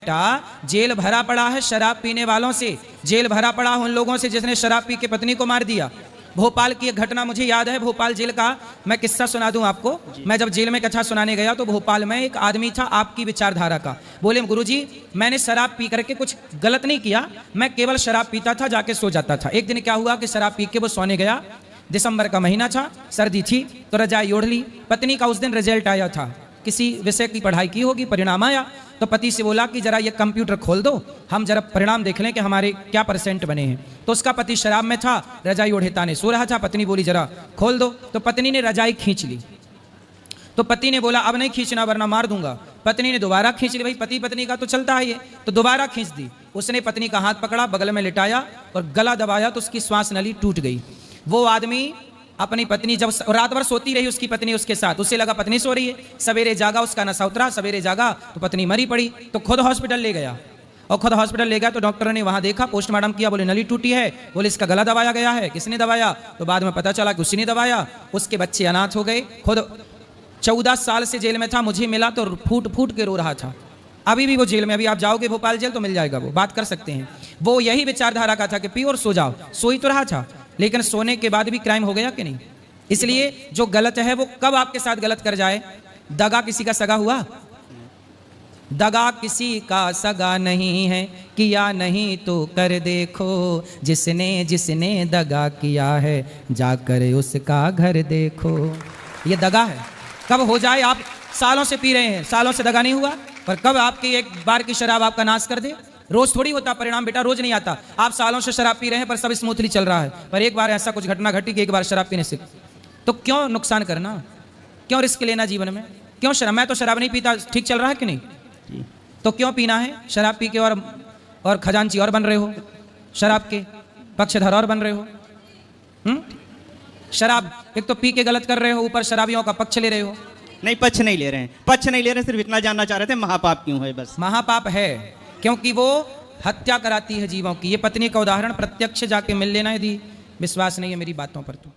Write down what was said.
बेटा जेल भरा पड़ा है शराब पीने वालों से, जेल भरा पड़ा उन लोगों से जिसने शराब पी के पत्नी को मार दिया। भोपाल की एक घटना मुझे याद है, भोपाल जेल का मैं किस्सा सुना दूं आपको। मैं जब जेल में कथा सुनाने गया तो भोपाल में एक आदमी था आपकी विचारधारा का। बोले गुरुजी मैंने शराब पी करके कुछ गलत नहीं किया, मैं केवल शराब पीता था, जाके सो जाता था। एक दिन क्या हुआ कि शराब पी के वो सोने गया, दिसंबर का महीना था, सर्दी थी, तो रजाई ओढ़ ली। पत्नी का उस दिन रिजल्ट आया था, किसी विषय की पढ़ाई की होगी, परिणाम आया, तो पति से बोला कि जरा ये कंप्यूटर खोल दो, हम जरा परिणाम देख लें कि हमारे क्या परसेंट बने हैं। तो उसका पति शराब में था, रजाई ओढ़े ताने सो रहा था। पत्नी बोली जरा खोल दो, तो पत्नी ने रजाई खींच ली। तो पति ने बोला अब नहीं खींचना वरना मार दूंगा। पत्नी ने दोबारा खींच ली, भाई पति पत्नी का तो चलता है ये, तो दोबारा खींच दी। उसने पत्नी का हाथ पकड़ा, बगल में लिटाया और गला दबाया तो उसकी श्वास नली टूट गई। वो आदमी अपनी पत्नी जब रात भर सोती रही उसकी पत्नी उसके साथ, उसे लगा पत्नी सो रही है, सवेरे जागा उसका नशा उतरा, सवेरे जागा तो पत्नी मरी पड़ी। तो खुद हॉस्पिटल ले गया, और खुद हॉस्पिटल ले गया तो डॉक्टर ने वहां देखा, पोस्टमार्टम किया, बोले नली टूटी है, बोले इसका गला दबाया गया है। किसने दबाया? तो बाद में पता चला कि उसी ने दबाया। उसके बच्चे अनाथ हो गए। खुद 14 साल से जेल में था, मुझे मिला तो फूट फूट के रो रहा था। अभी भी वो जेल में, अभी आप जाओगे भोपाल जेल तो मिल जाएगा, वो बात कर सकते हैं। वो यही विचारधारा का था कि पी और सो जाओ। सोई तो रहा था, लेकिन सोने के बाद भी क्राइम हो गया कि नहीं? इसलिए जो गलत है वो कब आपके साथ गलत कर जाए। दगा किसी का सगा हुआ? दगा किसी का सगा नहीं है, किया नहीं तो कर देखो, जिसने जिसने दगा किया है जाकर उसका घर देखो। ये दगा है। कब हो जाए? आप सालों से पी रहे हैं, सालों से दगा नहीं हुआ, पर कब आपकी एक बार की शराब आपका नाश कर दे? रोज थोड़ी होता परिणाम बेटा, रोज नहीं आता। आप सालों से शराब पी रहे हैं पर सब स्मूथली चल रहा है, पर एक बार ऐसा कुछ घटना घटी कि एक बार शराब पीने से, तो क्यों नुकसान करना, क्यों रिस्क लेना जीवन में? क्यों शराब? मैं तो शराब नहीं पीता, ठीक चल रहा है कि नहीं? तो क्यों पीना है? शराब पी के और खजांची और बन रहे हो, शराब के पक्षधर और बन रहे हो। शराब एक तो पी के गलत कर रहे हो, ऊपर शराबियों का पक्ष ले रहे हो। नहीं, पक्ष नहीं ले रहे हैं, पक्ष नहीं ले रहे, सिर्फ इतना जानना चाह रहे थे महापाप क्यों है बस। महापाप है क्योंकि वो हत्या कराती है जीवों की। ये पत्नी का उदाहरण प्रत्यक्ष जाके मिल लेना, यदि विश्वास नहीं है मेरी बातों पर तो।